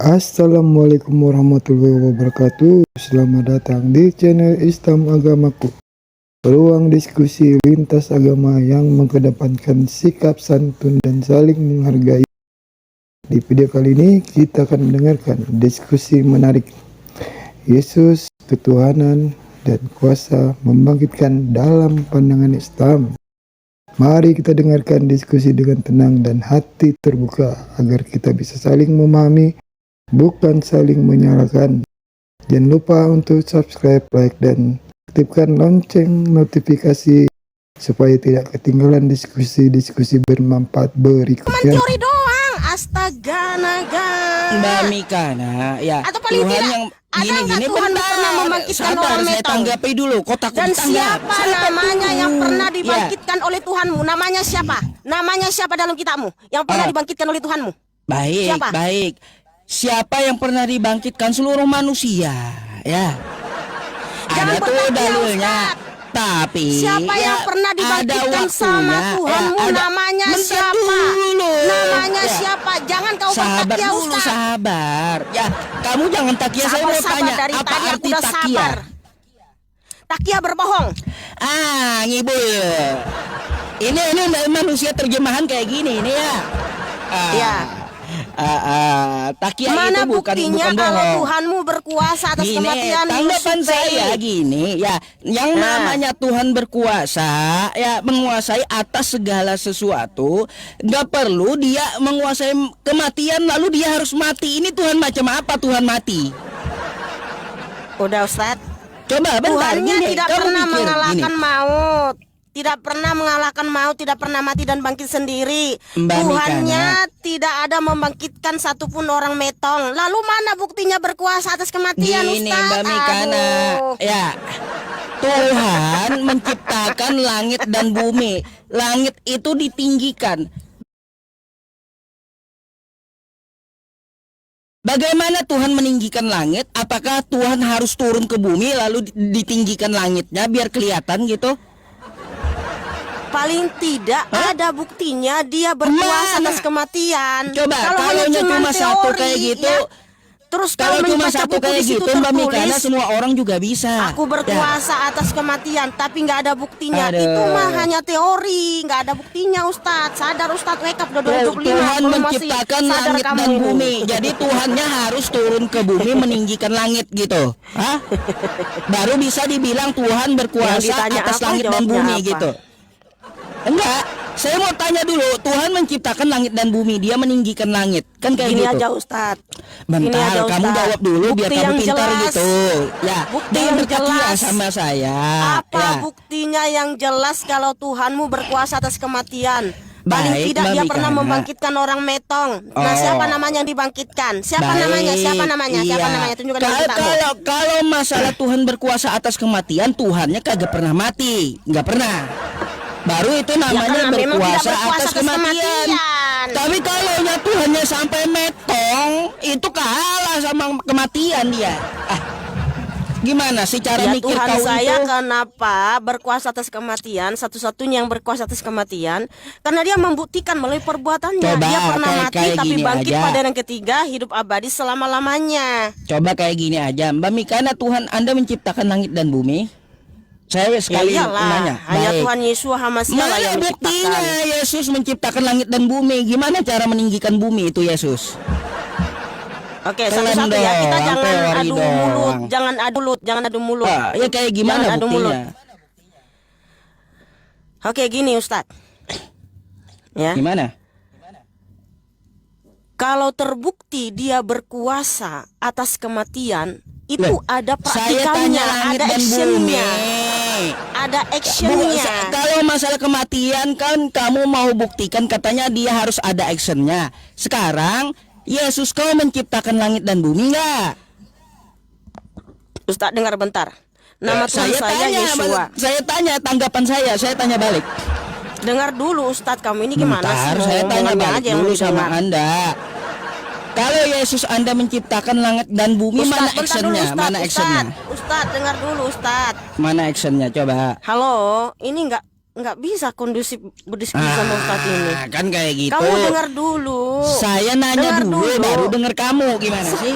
Assalamualaikum warahmatullahi wabarakatuh. Selamat datang di channel Islam Agamaku. Peluang diskusi lintas agama yang mengedepankan sikap santun dan saling menghargai. Di video kali ini kita akan mendengarkan diskusi menarik. Yesus, ketuhanan dan kuasa membangkitkan dalam pandangan Islam. Mari kita dengarkan diskusi dengan tenang dan hati terbuka agar kita bisa saling memahami, bukan saling menyalahkan. Jangan lupa untuk subscribe, like, dan aktifkan lonceng notifikasi supaya tidak ketinggalan diskusi-diskusi bermanfaat berikutnya. Teori doang, astaga naga. Mbak Mika, ya atau paling Tuhan tidak, yang gini-gini Tuhan bentar, pernah membangkitkan sabar, orang saya metong? tanggapi dulu, kok takut Dan ditanggap? siapa namanya yang pernah Ya, dibangkitkan oleh Tuhanmu? Namanya siapa? Namanya siapa dalam kitabmu yang pernah dibangkitkan oleh Tuhanmu? baik, Siapa? baik. Siapa yang pernah dibangkitkan? Seluruh manusia, ya. Jangan Ada tuh bertanya, dalilnya. Ustaz. Tapi Siapa ya, yang pernah ada dibangkitkan sama waktunya, Tuhanmu? ada- Namanya Bentar siapa? dulu. Namanya Ya. siapa? Jangan kau Sabar bertakia, dulu, Ustaz. sabar. Ya, kamu jangan takia. Saya mau Sabar, tanya, dari apa tadi aku arti udah takia? sabar. Takia berbohong. Ngibul. Ini manusia terjemahan kayak gini ini ya. Ya. Takia Mana itu bukan buktinya kalau bohong. Tuhanmu berkuasa atas Gini, kematian tanggapan Yusuf saya Bey? gini ya, yang namanya Tuhan berkuasa ya, menguasai atas segala sesuatu. Nggak perlu dia menguasai kematian lalu dia harus mati. Ini Tuhan macam apa Tuhan mati? Udah Ustaz, Coba bentar, Tuhannya gini, tidak kamu pernah pikir, mengalahkan gini. maut. Tidak pernah mengalahkan maut, tidak pernah mati dan bangkit sendiri. Mbak Tuhannya tidak ada membangkitkan satupun orang metong. Lalu mana buktinya berkuasa atas kematian, Gini Ustaz? Mbak Mikana, Aduh. ya Tuhan menciptakan langit dan bumi. Langit itu ditinggikan. Bagaimana Tuhan meninggikan langit? Apakah Tuhan harus turun ke bumi lalu ditinggikan langitnya biar kelihatan gitu? Paling tidak ada buktinya dia berkuasa Mana? atas kematian. Coba Kalau kalau hanya cuman cuma satu teori, kayak gitu, ya. Terus kalau kalau cuma membaca satu buku kayak di situ gitu Mbak Mikana tertulis, semua orang juga bisa. aku berkuasa atas kematian, tapi nggak ada buktinya. Aduh. Itu mah hanya teori, nggak ada buktinya, Ustadz. Sadar Ustadz, wake up udah 225. Tuhan Belum masih menciptakan sadar langit kamu dan ini. bumi. Jadi Tuhannya harus turun ke bumi meninggikan langit gitu. Hah? Baru bisa dibilang Tuhan Yang berkuasa ditanya atas apa, langit dan jawabnya bumi apa? gitu. Enggak, saya mau tanya dulu. Tuhan menciptakan langit dan bumi, dia meninggikan langit. Kan kayak Gini gitu. aja Ustadz. Bentar, Gini aja, kamu Ustadz. jawab dulu biar Bukti kamu yang pintar jelas. gitu. Ya, Bukti jangan yang bertakia jelas. sama saya. Apa Ya. buktinya yang jelas kalau Tuhanmu berkuasa atas kematian? Paling Baik, tidak Mbak dia pernah Mikana. membangkitkan orang metong. Nah, Oh. siapa namanya yang dibangkitkan? Siapa namanya? Siapa namanya? Siapa Iya. namanya? Tunjukkan dalam kitabmu. Kalau masalah Tuhan berkuasa atas kematian, Tuhannya kagak pernah mati, nggak pernah. Baru itu namanya karena memang berkuasa, tidak berkuasa atas kematian. Tapi kalau Tuhannya sampai metong, itu kalah sama kematian dia. Gimana sih cara Ya mikir Tuhan kau saya itu? kenapa berkuasa atas kematian? Satu-satunya yang berkuasa atas kematian karena dia membuktikan melalui perbuatannya. Coba, Dia pernah mati kayak tapi gini bangkit aja. pada yang ketiga, hidup abadi selama-lamanya. Coba kayak gini aja, Mbak Mikana, Tuhan Anda menciptakan langit dan bumi. Saya sekali Ya iyalah, nanya. hanya Baik. Tuhan Yesus Hamasiah lah yang Mana buktinya menciptakan. Yesus menciptakan langit dan bumi? Gimana cara meninggikan bumi itu Yesus? Oke, Keren satu-satu ya. Kita dong, jangan teori adu doang. mulut, jangan adu mulut. Ya kayak gimana Jangan adu mulut. buktinya? Oke, gini Ustadz. Ya. Gimana? Kalau terbukti dia berkuasa atas kematian, itu Loh, ada saya praktikannya, tanya langit ada dan actionnya, bumi. ada actionnya. Kalau masalah kematian kan kamu mau buktikan katanya dia harus ada actionnya. Sekarang Yesus kau menciptakan langit dan bumi nggak? Ustadz dengar bentar. Nama Tuhan saya Yeshua. Saya tanya tanggapan saya tanya balik. Dengar dulu Ustadz, kamu ini gimana Bentar, sih? saya tanya Ngomongannya balik aja yang dulu sama didengar. Anda. Kalau Yesus Anda menciptakan langit dan bumi, mana Ustadz, bentar dulu, actionnya? Ustadz, Mana actionnya? Ustadz, dengar dulu Ustadz. Mana actionnya? Coba. Halo, ini nggak bisa kondusif berdiskusi sama Ustadz ini. Kan kayak gitu. Kamu dengar dulu. Saya nanya Dengar dulu, baru dengar kamu. Gimana sih?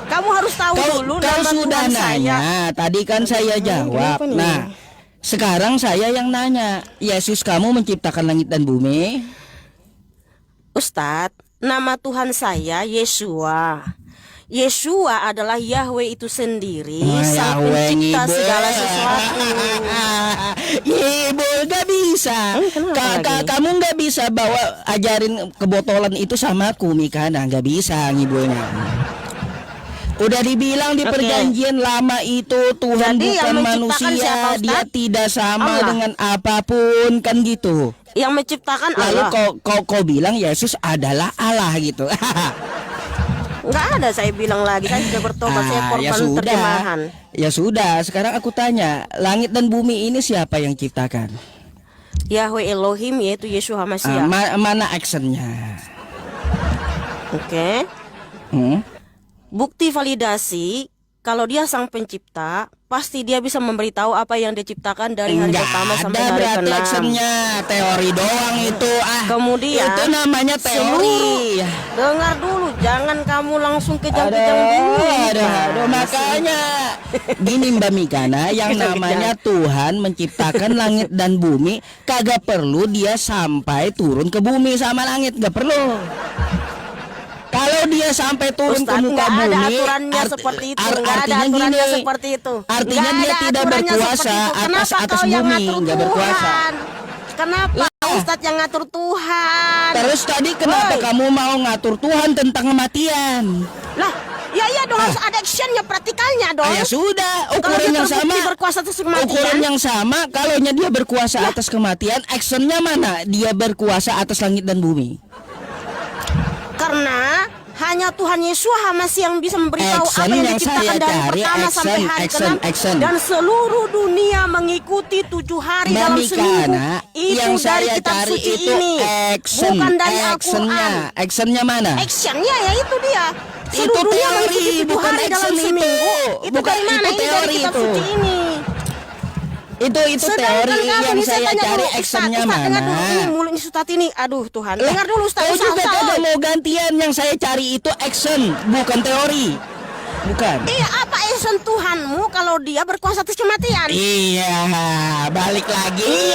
Kamu harus tahu dulu Kau nama sudah Tuhan nanya. saya. Tadi kan saya jawab. kenapa nih? Nah, sekarang saya yang nanya. Yesus kamu menciptakan langit dan bumi? Ustadz, nama Tuhan saya Yeshua. Yeshua adalah Yahweh itu sendiri, sang Yahweh, pencipta Ibu. segala sesuatu. Ibu gak bisa. Kenapa lagi? Kamu gak bisa bawa ajarin kebotolan itu sama aku, Mika. Nah, gak bisa ngibulnya. Udah dibilang di Oke. perjanjian lama itu Tuhan Jadi yang bukan menciptakan siapa, manusia, Ustaz? dia tidak sama Allah. dengan apapun, kan gitu. Yang menciptakan Lalu Allah. kau bilang Yesus adalah Allah gitu. Nggak ada saya bilang lagi. Saya sudah bertobat. Saya korban terjemahan. Ya sudah, sekarang aku tanya, langit dan bumi ini siapa yang ciptakan? Yahweh Elohim, yaitu Yeshua Mashiach. Mana actionnya? Oke. Bukti validasi, kalau dia sang pencipta, pasti dia bisa memberitahu apa yang dia ciptakan dari hari Enggak pertama sampai ada hari berarti ke-6. actionnya, teori doang itu. Kemudian itu namanya teori. Dengar dulu, jangan kamu langsung kejang-kejang dulu. Aduh, makanya gini Mbak Mikana, yang namanya Tuhan menciptakan langit dan bumi, kagak perlu dia sampai turun ke bumi sama langit, gak perlu. Kalau dia sampai turun Ustaz, ke muka nggak bumi, ada aturannya seperti itu. Nggak ada artinya aturannya gini, seperti itu. artinya Nggak dia ada tidak aturannya berkuasa seperti itu. atas Kenapa kau yang bumi, ngatur nggak berkuasa. Tuhan? Kenapa Ustadz yang ngatur Tuhan? Terus tadi kenapa Woi. kamu mau ngatur Tuhan tentang kematian? Lah, iya dong, harus ada actionnya, praktikalnya dong. Ya sudah, Kalau ukuran dia yang sama. terbukti berkuasa atas kematian. Ukuran yang sama, kalaunya dia berkuasa atas kematian, actionnya mana? Dia berkuasa atas langit dan bumi. Karena hanya Tuhan Yesus Hamasi yang bisa memberitahu Action apa yang yang diciptakan saya dari cari, pertama action, sampai hari action, ke-6 action. dan seluruh dunia mengikuti 7 hari Mbak dalam Mika, seminggu. Nak, Itu yang dari saya kitab cari suci itu ini, action, bukan dari actionnya, Al-Quran. actionnya mana? Actionnya ya itu dia. Itu Seluruh dunia teori, mengikuti 7 bukan hari dalam action itu. seminggu. Itu Bukan, dari mana? itu Ini dari teori kitab itu. suci ini. Itu Sedangkan teori kamu yang nih, saya tanya cari, dulu, actionnya Ustaz, dengar dulu, ini mana? mulut Ustaz ini. Aduh Tuhan, dengar dulu Ustaz. Kau juga Ustaz, kagak oi. mau gantian, yang saya cari itu action, bukan teori. Bukan. Iya, apa action Tuhanmu kalau dia berkuasa atas kematian? Iya, balik lagi.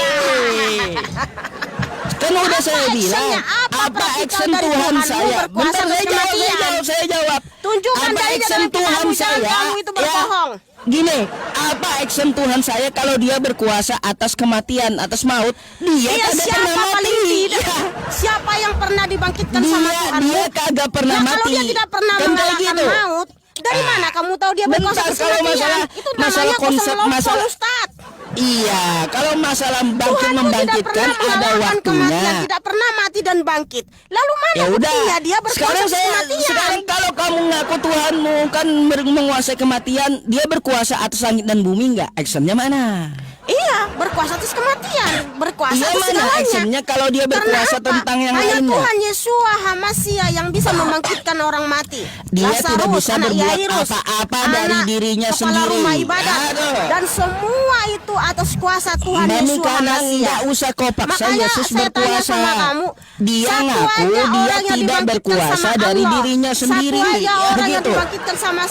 Kan udah Apa saya bilang, actionnya? Apa apa praktikal action dari Tuhan Tuhanmu saya? berkuasa Bentar, atas kematian? saya jawab. Tunjukkan Apa dalilnya action dalam Tuhan kitabmu, jangan saya? kamu itu berbohong. Gini, apa action Tuhan saya kalau dia berkuasa atas kematian, atas maut? Dia Iya, kagak siapa pernah paling mati. tidak? Iya. Siapa yang pernah dibangkitkan sama Tuhanmu? Dia kagak pernah Nah, mati. kalau dia tidak pernah Kan kayak mengalahkan gitu. maut, dari mana kamu tahu dia berkuasa Bentar, atas kalau kematian? Itu namanya konsep, kosong masalah Ustaz. Iya, kalau masalah bangkit Tuhanmu tidak membangkitkan pernah ada mengalahkan kematian, waktunya. tidak pernah mati dan bangkit. Lalu mana Ya udah, buktinya dia berkuasa atas kematian? sekarang kalau kamu ngaku Tuhanmu kan menguasai kematian, dia berkuasa atas langit dan bumi nggak? Actionnya mana? Iya, berkuasa atas kematian, berkuasa Iya, atas mana segalanya. actionnya kalau dia berkuasa Karena apa? tentang yang Hanya lainnya? Tuhan Yeshua Hamasia yang bisa membangkitkan orang mati. Dia tidak Lazarus, bisa anak berbuat Yairus, apa-apa dari anak dirinya kepala sendiri. rumah ibadat, Aduh. dan semua itu atas kuasa Tuhan Mbak Yeshua Mika, Hamasia. nggak usah kau paksa Makanya Yesus saya tanya berkuasa. sama kamu, Dia satu ngaku aja dia orang yang tidak dibangkitkan berkuasa sama dari Allah. dirinya sendiri. Satu aja orang yang Begitu. dibangkitkan sama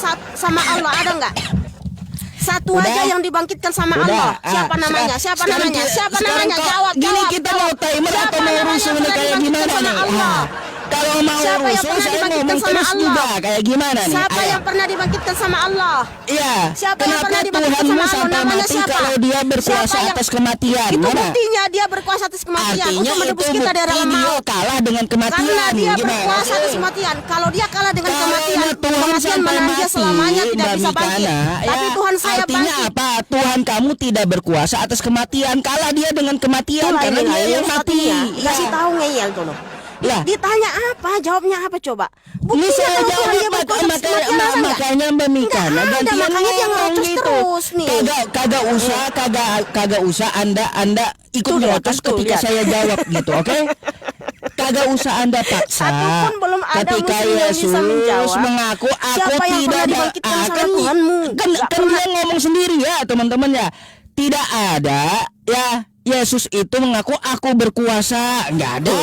Allah, ada nggak? Satu Udah? aja yang dibangkitkan sama Udah, Allah. Siapa namanya? Siapa sekarang namanya? ki- Siapa sekarang namanya? kok- Jawab, Gini jawab. kita mau timer Siapa atau mau namanya rusuh yang nih pernah kayak dibangkitkan gimana sama nih? Allah? Kalau mau Siapa yang rusuh pernah saya dibangkitkan ngomong sama terus Allah? juga kayak gimana nih? Siapa Ayo. yang pernah dibangkitkan sama Allah? Iya. Siapa yang Kenapa pernah dibangkitkan Tuhanmu sama Allah? sampai Namanya mati siapa? kalau dia berkuasa Siapa yang- atas kematian? Itu Mana? buktinya dia berkuasa atas kematian Artinya untuk menebus itu kita dari bukti alam dia maut. kalah dengan kematian. Karena dia Gimana berkuasa sih? atas kematian. Kalau dia kalah dengan Kalau kematian, Tuhan kematian sampai menang dia mati, selamanya tidak Mbak bisa bangkit. Mikana, Tapi ya, Tuhan saya artinya bangkit. apa? Tuhan kamu tidak berkuasa atas kematian. Kalah dia dengan kematian karena dia yang mati. Kasih tahu ngeyel dulu. Lah. Ditanya apa? Jawabnya apa coba? Ini Buktinya saya kalau Tuhan jawab dia berkuasa atas kematian ada nggak? makanya Mbak Mika, Nggak ada, gantian makanya dia ngomong ngerocos gitu. terus nih. Kagak usah Anda ikut Tuh, nyerocos tuh, ketika lihat. saya jawab gitu, oke? Kagak usah Anda paksa. Satu pun belum ada Ketika muslim yang bisa Yesus menjawab. mengaku aku Siapa yang pernah tidak dibangkitkan sama kan, Tuhanmu? kan Nggak dia ngomong sendiri ya teman-teman ya. Tidak ada ya Yesus itu mengaku aku berkuasa. Nggak ada.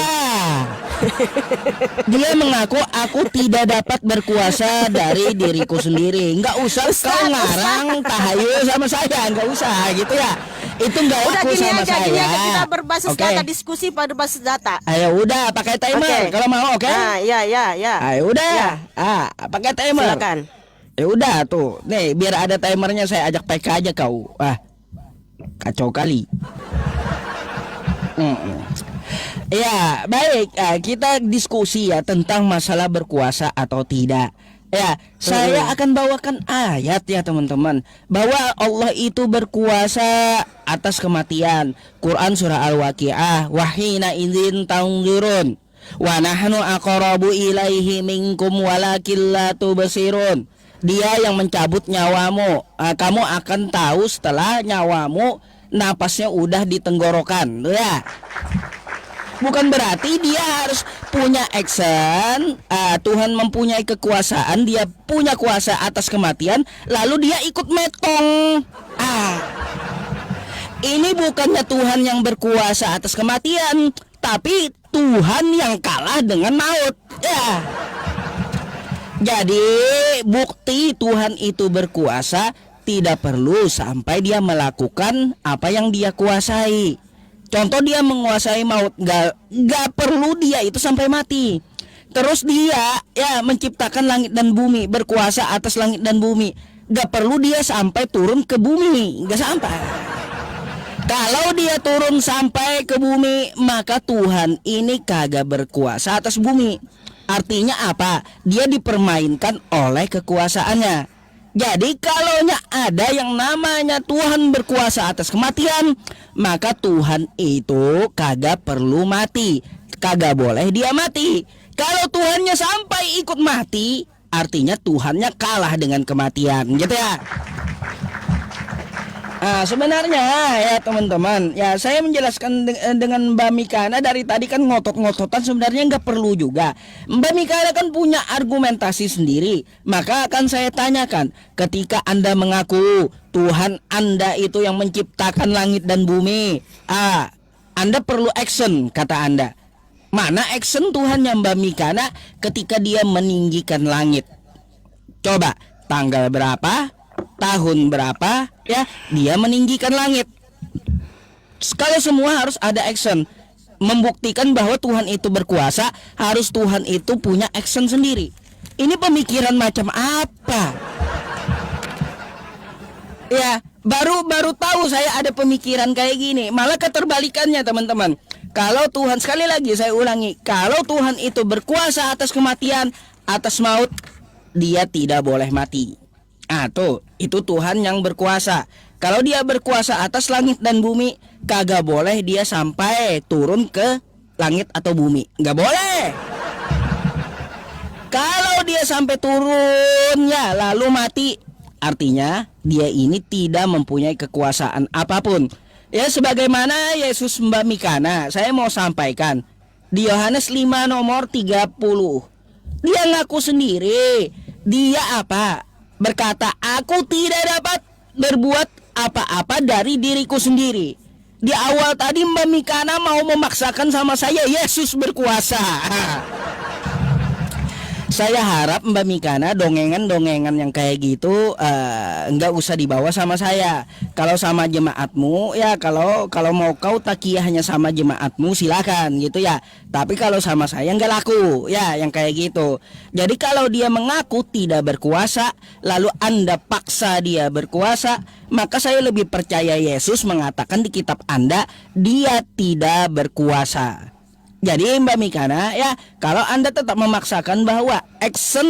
Dia mengaku aku tidak dapat berkuasa dari diriku sendiri. Nggak usah kau ngarang tahayul sama saya. Nggak usah gitu ya. Itu nggak Udah laku gini sama aja, saya. gini aja kita berbasis Oke. data, diskusi pada basis data. Ayo udah pakai timer Oke. kalau mau, oke? Nah, ya. Ayo udah. Pakai timer. Silakan. Ya udah tuh. Nih, biar ada timernya saya ajak PK aja kau. Kacau kali. Ya, baik. Kita diskusi ya tentang masalah berkuasa atau tidak. Ya, saya akan bawakan ayat ya teman-teman, bahwa Allah itu berkuasa atas kematian. Quran surah Al-Waqiah, wahina idzin tanzirun wa nahnu aqrabu ilaihi minkum walakin la tubsirun. Dia yang mencabut nyawamu. Kamu akan tahu setelah nyawamu napasnya udah di tenggorokan. Ya. Bukan berarti dia harus punya action. Tuhan mempunyai kekuasaan, dia punya kuasa atas kematian, lalu dia ikut metong. Ini bukannya Tuhan yang berkuasa atas kematian, tapi Tuhan yang kalah dengan maut. Ya. Jadi bukti Tuhan itu berkuasa tidak perlu sampai dia melakukan apa yang dia kuasai. Contoh dia menguasai maut, gak perlu dia itu sampai mati. Terus dia ya menciptakan langit dan bumi, berkuasa atas langit dan bumi, gak perlu dia sampai turun ke bumi, gak sampai. Kalau dia turun sampai ke bumi, maka Tuhan ini kagak berkuasa atas bumi. Artinya apa? Dia dipermainkan oleh kekuasaannya. Jadi kalaunya ada yang namanya Tuhan berkuasa atas kematian, maka Tuhan itu kagak perlu mati. Kagak boleh dia mati. Kalau Tuhannya sampai ikut mati, artinya Tuhannya kalah dengan kematian, gitu ya. Sebenarnya ya teman-teman, ya saya menjelaskan dengan Mbak Mikana dari tadi kan ngotot-ngototan, sebenarnya nggak perlu juga. Mbak Mikana kan punya argumentasi sendiri, maka akan saya tanyakan, ketika Anda mengaku Tuhan Anda itu yang menciptakan langit dan bumi, Anda perlu action, kata Anda. Mana action Tuhannya Mbak Mikana ketika dia meninggikan langit? Coba, tanggal berapa? Tahun berapa ya dia meninggikan langit? Kalau semua harus ada action. Membuktikan bahwa Tuhan itu berkuasa, harus Tuhan itu punya action sendiri. Ini pemikiran macam apa? Ya, baru tahu saya ada pemikiran kayak gini. Malah keterbalikannya teman-teman. Kalau Tuhan, sekali lagi saya ulangi, kalau Tuhan itu berkuasa atas kematian, atas maut, dia tidak boleh mati. Tuh, itu Tuhan yang berkuasa. Kalau dia berkuasa atas langit dan bumi, kagak boleh dia sampai turun ke langit atau bumi. Nggak boleh. Kalau dia sampai turun ya lalu mati, artinya dia ini tidak mempunyai kekuasaan apapun. Ya sebagaimana Yesus Mbak Mikana, saya mau sampaikan di Yohanes 5 nomor 30. Dia ngaku sendiri, dia apa? Berkata, aku tidak dapat berbuat apa-apa dari diriku sendiri. Di awal tadi Mbak Mikana mau memaksakan sama saya Yesus berkuasa. Saya harap Mbak Mikana dongengan-dongengan yang kayak gitu nggak usah dibawa sama saya. Kalau sama jemaatmu ya, kalau mau kau takiyahnya sama jemaatmu silakan gitu ya. Tapi kalau sama saya nggak laku ya yang kayak gitu. Jadi kalau dia mengaku tidak berkuasa lalu Anda paksa dia berkuasa, maka saya lebih percaya Yesus mengatakan di kitab Anda dia tidak berkuasa. Jadi Mbak Mikana ya, kalau Anda tetap memaksakan bahwa action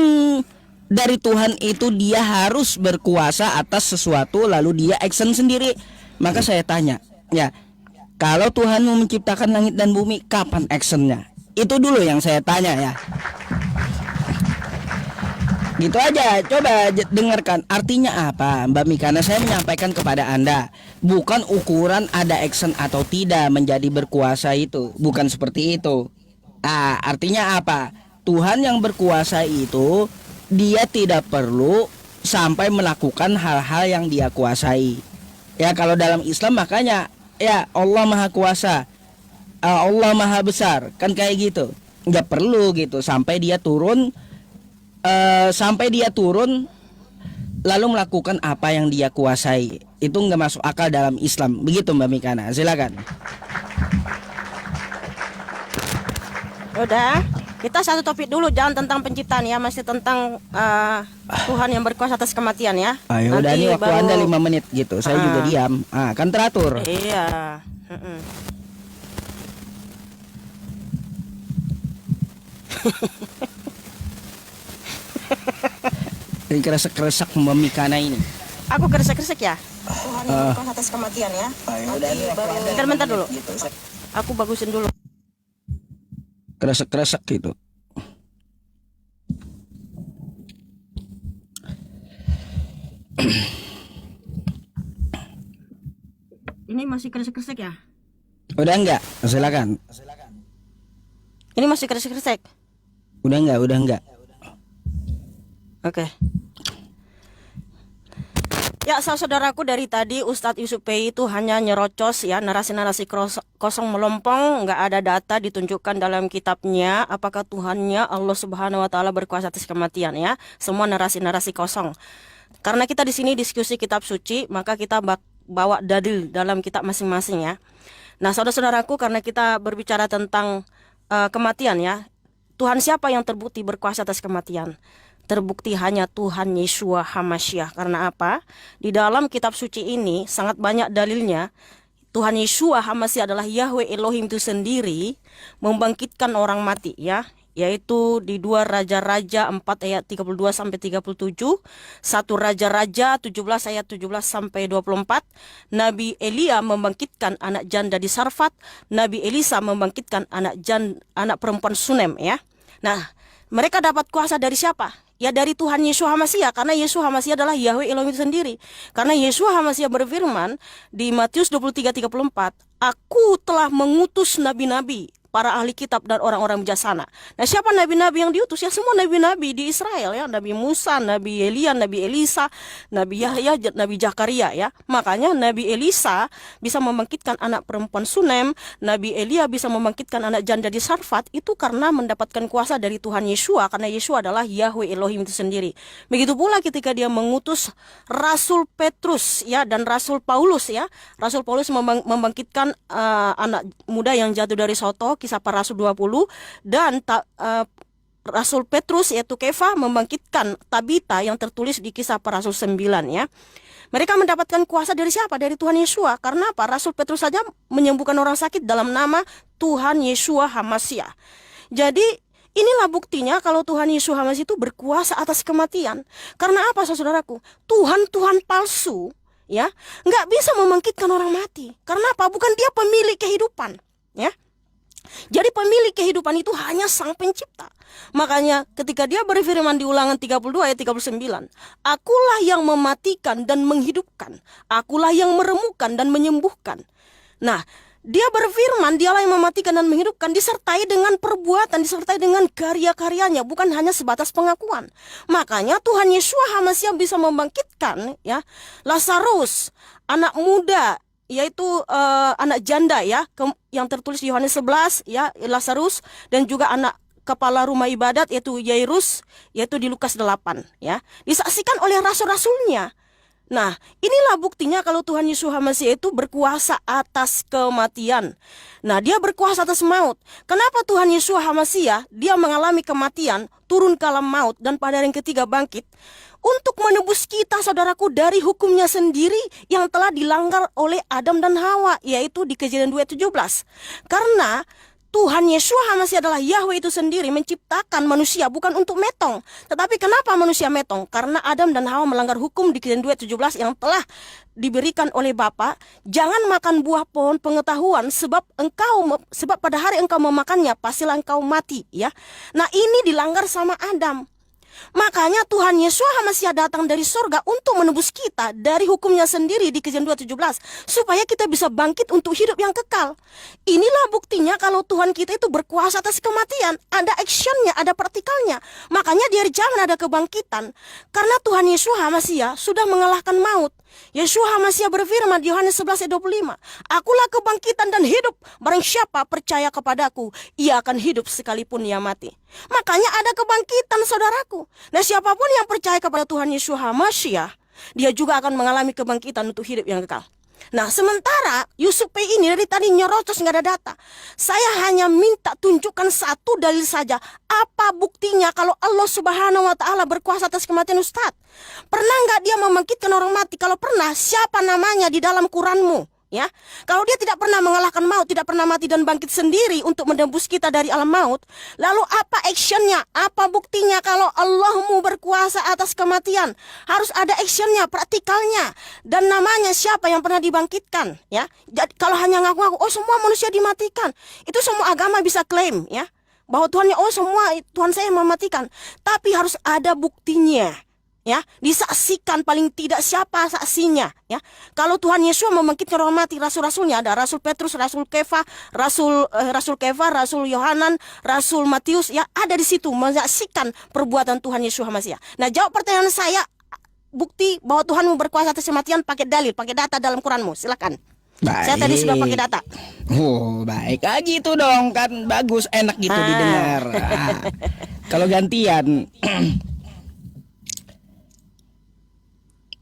dari Tuhan itu dia harus berkuasa atas sesuatu lalu dia action sendiri, maka saya tanya ya, kalau Tuhan mau menciptakan langit dan bumi, kapan actionnya? Itu dulu yang saya tanya ya. Gitu aja, coba dengarkan artinya apa Mbak Mikana. Saya menyampaikan kepada Anda, bukan ukuran ada action atau tidak menjadi berkuasa itu, bukan seperti itu. Artinya apa? Tuhan yang berkuasa itu dia tidak perlu sampai melakukan hal-hal yang dia kuasai. Ya kalau dalam Islam makanya ya Allah Maha Kuasa, Allah Maha Besar, kan kayak gitu. Nggak perlu gitu sampai dia turun, lalu melakukan apa yang dia kuasai. Itu nggak masuk akal dalam Islam. Begitu Mbak Mikana, silakan. Udah, kita satu topik dulu, jangan tentang penciptaan ya, masih tentang Tuhan yang berkuasa atas kematian ya. Ayo udah, Nanti ini waktu baru- Anda 5 menit gitu. Saya juga diam. Kan teratur. Iya. Ini keresek-keresek Mbak Mikana ini. Aku kresek-kresek ya. Tuhan yang berkuasa atas kematian ya. Udah, ini waktu Anda Bentar, 5 bentar menit dulu. gitu. Aku bagusin dulu. Keresek-keresek gitu. Ini masih kresek-kresek ya? Udah enggak? Silakan. Ini masih kresek-kresek. Udah enggak? Oke. Ya, saudaraku, dari tadi Ustadz Yusuf Pei itu hanya nyerocos ya, narasi-narasi kosong melompong, nggak ada data ditunjukkan dalam kitabnya apakah Tuhannya Allah Subhanahu wa taala berkuasa atas kematian ya. Semua narasi-narasi kosong. Karena kita di sini diskusi kitab suci, maka kita bawa dalil dalam kitab masing-masing ya. Nah, saudara-saudaraku, karena kita berbicara tentang kematian ya, Tuhan siapa yang terbukti berkuasa atas kematian? Terbukti hanya Tuhan Yeshua HaMashiach. Karena apa? Di dalam kitab suci ini sangat banyak dalilnya. Tuhan Yeshua HaMashiach adalah Yahweh Elohim itu sendiri membangkitkan orang mati ya. Yaitu di 2 Raja-Raja 4 ayat 32 sampai 37, 1 Raja-Raja 17 ayat 17 sampai 24. Nabi Elia membangkitkan anak janda di Sarfat, Nabi Elisa membangkitkan anak perempuan Sunem ya. Nah, mereka dapat kuasa dari siapa? Ya dari Tuhan Yeshua HaMashiach, karena Yeshua HaMashiach adalah Yahweh Elohim itu sendiri. Karena Yeshua HaMashiach berfirman di Matius 23:34, Aku telah mengutus nabi-nabi, para ahli kitab dan orang-orang bijaksana. Nah, siapa nabi-nabi yang diutus? Ya semua nabi-nabi di Israel ya, Nabi Musa, Nabi Elia, Nabi Elisa, Nabi Yahya, Nabi Zakaria ya. Makanya Nabi Elisa bisa membangkitkan anak perempuan Sunem, Nabi Elia bisa membangkitkan anak janda di Sarfat, itu karena mendapatkan kuasa dari Tuhan Yeshua, karena Yeshua adalah Yahweh Elohim itu sendiri. Begitu pula ketika dia mengutus Rasul Petrus ya dan Rasul Paulus ya. Rasul Paulus membangkitkan anak muda yang jatuh dari soto, Kisah Para Rasul 20, dan Rasul Petrus yaitu Kefa membangkitkan Tabita yang tertulis di Kisah Para Rasul 9 ya. Mereka mendapatkan kuasa dari siapa? Dari Tuhan Yeshua. Karena apa? Rasul Petrus saja menyembuhkan orang sakit dalam nama Tuhan Yeshua HaMashiach. Jadi inilah buktinya kalau Tuhan Yesus HaMashiach itu berkuasa atas kematian. Karena apa, saudaraku? Tuhan palsu ya nggak bisa membangkitkan orang mati. Karena apa? Bukan dia pemilik kehidupan ya. Jadi pemilik kehidupan itu hanya Sang Pencipta. Makanya ketika dia berfirman di Ulangan 32 ayat 39, Akulah yang mematikan dan menghidupkan, Akulah yang meremukkan dan menyembuhkan. Nah, dia berfirman, dialah yang mematikan dan menghidupkan, disertai dengan perbuatan, disertai dengan karya-karyanya, bukan hanya sebatas pengakuan. Makanya Tuhan Yeshua HaMashiach bisa membangkitkan ya Lazarus, anak muda, yaitu anak janda ya, yang tertulis di Yohanes 11 ya, Lazarus, dan juga anak kepala rumah ibadat yaitu Yairus, yaitu di Lukas 8 ya. Disaksikan oleh rasul-rasulnya. Nah, inilah buktinya kalau Tuhan Yesus HaMashiach itu berkuasa atas kematian. Nah, dia berkuasa atas maut. Kenapa Tuhan Yesus HaMashiach dia mengalami kematian, turun ke alam maut, dan pada hari yang ketiga bangkit? Untuk menebus kita, saudaraku, dari hukumnya sendiri yang telah dilanggar oleh Adam dan Hawa, yaitu di Kejadian 2:17. Karena Tuhan Yesus HaMashiach adalah Yahweh itu sendiri menciptakan manusia bukan untuk metong. Tetapi kenapa manusia metong? Karena Adam dan Hawa melanggar hukum di Kejadian 2:17 yang telah diberikan oleh Bapa. Jangan makan buah pohon pengetahuan sebab pada hari engkau memakannya pastilah engkau mati ya. Nah, ini dilanggar sama Adam. Makanya Tuhan Yesus HaMashiach datang dari sorga untuk menebus kita dari hukumnya sendiri di Kejadian 2:17 supaya kita bisa bangkit untuk hidup yang kekal. Inilah buktinya kalau Tuhan kita itu berkuasa atas kematian. Ada actionnya, ada partikelnya. Makanya di hari zaman ada kebangkitan. Karena Tuhan Yesus HaMashiach sudah mengalahkan maut. Yeshua HaMashiach berfirman di Yohanes 11 ayat 25, Akulah kebangkitan dan hidup, barang siapa percaya kepadaku, ia akan hidup sekalipun ia mati. Makanya ada kebangkitan, saudaraku. Nah, siapapun yang percaya kepada Tuhan Yeshua HaMashiach, dia juga akan mengalami kebangkitan untuk hidup yang kekal. Nah, sementara Yusuf P ini dari tadi nyerocos nggak ada data. Saya hanya minta tunjukkan satu dalil saja. Apa buktinya kalau Allah Subhanahu wa Ta'ala berkuasa atas kematian Ustadz? Pernah nggak dia membangkitkan orang mati? Kalau pernah, siapa namanya di dalam Quranmu? Ya, kalau dia tidak pernah mengalahkan maut, tidak pernah mati dan bangkit sendiri untuk menembus kita dari alam maut, lalu apa actionnya? Apa buktinya kalau Allahmu berkuasa atas kematian? Harus ada actionnya, praktikalnya. Dan namanya siapa yang pernah dibangkitkan? Ya, jadi, kalau hanya ngaku-ngaku, oh semua manusia dimatikan, itu semua agama bisa klaim, ya, bahwa Tuhannya, oh semua Tuhan saya mematikan. Tapi harus ada buktinya. Ya, disaksikan paling tidak siapa saksinya, ya. Kalau Tuhan Yesus membangkitkan orang mati, rasul-rasulnya ada Rasul Petrus, Rasul Kefa, Rasul Yohanan, Rasul Matius, ya, ada di situ menyaksikan perbuatan Tuhan Yesus HaMashiach. Nah, jawab pertanyaan saya, bukti bahwa Tuhanmu berkuasa atas kematian pakai dalil, pakai data dalam Quranmu. Silakan. Baik. Saya tadi sudah pakai data. Oh, baik. Gitu dong, kan bagus, enak gitu didengar. Kalau gantian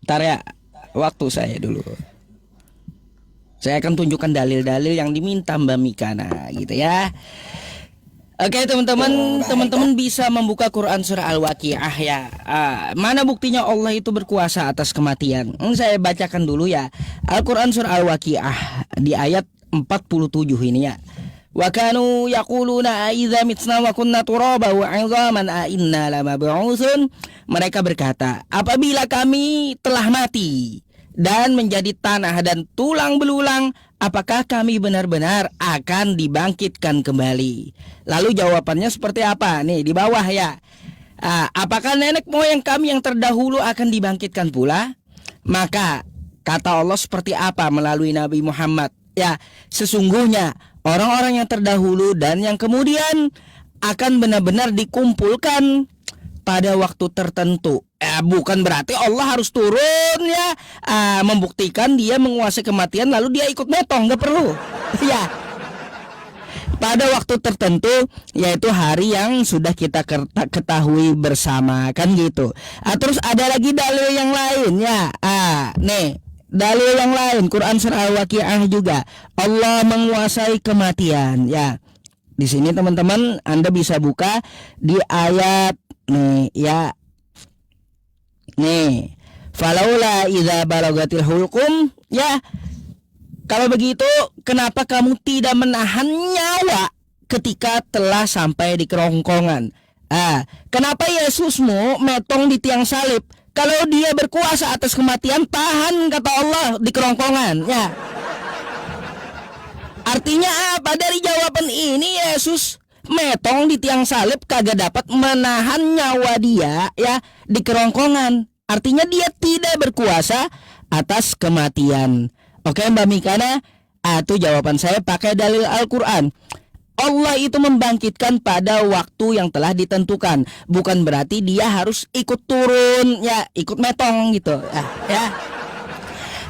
ntar ya, waktu saya dulu. Saya akan tunjukkan dalil-dalil yang diminta Mbak Mika, nah gitu ya. Oke teman-teman bisa membuka Quran surah Al-Waqiah ya. Mana buktinya Allah itu berkuasa atas kematian? Saya bacakan dulu ya. Al-Quran surah Al-Waqiah di ayat 47 ini ya. Wa kanu yaquluna aidza mitna wa kunna turaba wa 'idhaman a inna lamab'utsun. Mereka berkata, apabila kami telah mati dan menjadi tanah dan tulang belulang, apakah kami benar-benar akan dibangkitkan kembali? Lalu jawabannya seperti apa? Nih di bawah ya. Apakah nenek moyang kami yang terdahulu akan dibangkitkan pula? Maka kata Allah seperti apa melalui Nabi Muhammad? Ya, sesungguhnya orang-orang yang terdahulu dan yang kemudian akan benar-benar dikumpulkan pada waktu tertentu. Bukan berarti Allah harus turun ya, membuktikan dia menguasai kematian lalu dia ikut metong, nggak perlu. Ya, pada waktu tertentu, yaitu hari yang sudah kita ketahui bersama, kan gitu. Terus ada lagi dalil yang lain ya. Nih dalil yang lain, Quran surah Al-Waqiah juga, Allah menguasai kematian ya. Di sini teman-teman Anda bisa buka di ayat nih ya. Nih, falaula idza balagatil hulqum ya. Kalau begitu, kenapa kamu tidak menahan nyawa ketika telah sampai di kerongkongan? Kenapa Yesusmu metong di tiang salib? Kalau dia berkuasa atas kematian, tahan kata Allah di kerongkongan ya. Artinya apa dari jawaban ini? Yesus metong di tiang salib kagak dapat menahan nyawa dia ya di kerongkongan. Artinya dia tidak berkuasa atas kematian. Oke Mbak Mikana, itu jawaban saya pakai dalil Al-Quran. Allah itu membangkitkan pada waktu yang telah ditentukan. Bukan berarti dia harus ikut turun ya, ikut metong gitu ya.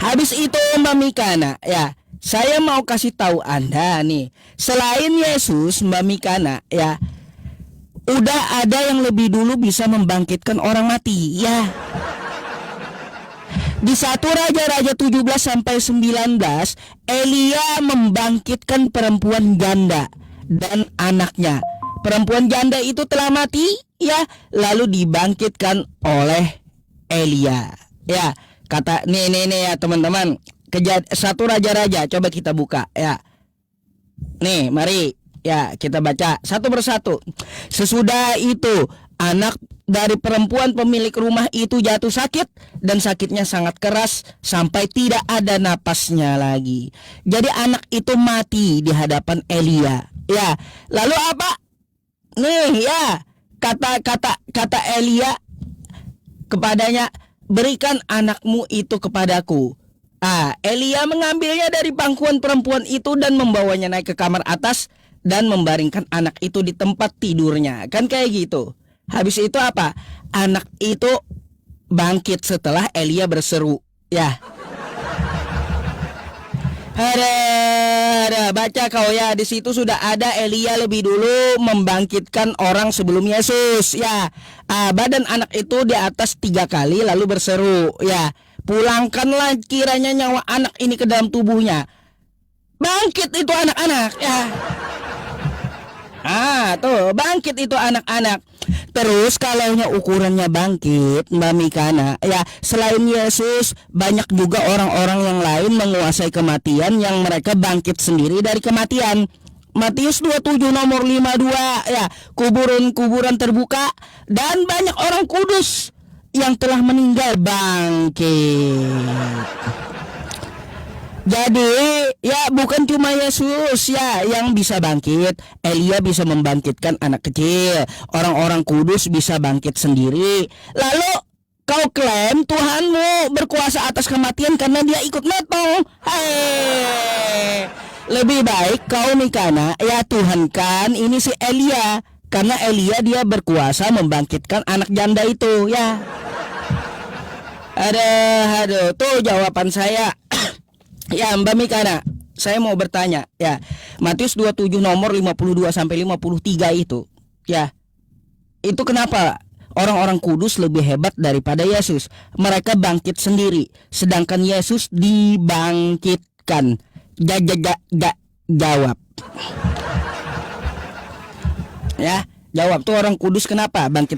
Habis itu Mbak Mikana ya, saya mau kasih tahu Anda nih, selain Yesus Mbak Mikana ya, udah ada yang lebih dulu bisa membangkitkan orang mati ya. Di 1 Raja-Raja 17 sampai 19, Elia membangkitkan perempuan janda dan anaknya. Perempuan janda itu telah mati ya, lalu dibangkitkan oleh Elia. Ya, kata nih ya teman-teman. 1 Raja-Raja coba kita buka ya. Nih, mari ya kita baca satu persatu. Sesudah itu anak dari perempuan pemilik rumah itu jatuh sakit dan sakitnya sangat keras sampai tidak ada napasnya lagi. Jadi anak itu mati di hadapan Elia. Ya, lalu apa? Nih ya, kata Elia kepadanya, berikan anakmu itu kepadaku. Elia mengambilnya dari pangkuan perempuan itu dan membawanya naik ke kamar atas dan membaringkan anak itu di tempat tidurnya. Kan kayak gitu. Habis itu apa? Anak itu bangkit setelah Elia berseru. Ya. Ada, baca kau ya, di situ sudah ada Elia lebih dulu membangkitkan orang sebelum Yesus. Ya, badan anak itu di atas 3 kali lalu berseru, ya, pulangkanlah kiranya nyawa anak ini ke dalam tubuhnya. Bangkit itu anak-anak, ya. Tuh bangkit itu anak-anak. Terus kalaunya ukurannya bangkit, Mbak Mikana, ya selain Yesus banyak juga orang-orang yang lain menguasai kematian yang mereka bangkit sendiri dari kematian. Matius 27 nomor 52, ya, kuburan-kuburan terbuka dan banyak orang kudus yang telah meninggal bangkit. Jadi ya bukan cuma Yesus ya yang bisa bangkit. Elia bisa membangkitkan anak kecil. Orang-orang kudus bisa bangkit sendiri. Lalu kau klaim Tuhanmu berkuasa atas kematian karena dia ikut motong. Lebih baik kau Mikana ya Tuhankan ini si Elia. Karena Elia dia berkuasa membangkitkan anak janda itu ya. Aduh, tuh jawaban saya. Ya Mbak Mikana, saya mau bertanya ya, Matius 27 nomor 52 sampai 53 itu, ya, itu kenapa orang-orang kudus lebih hebat daripada Yesus? Mereka bangkit sendiri, sedangkan Yesus dibangkitkan. Jawab. Ya, jawab tuh orang kudus kenapa bangkit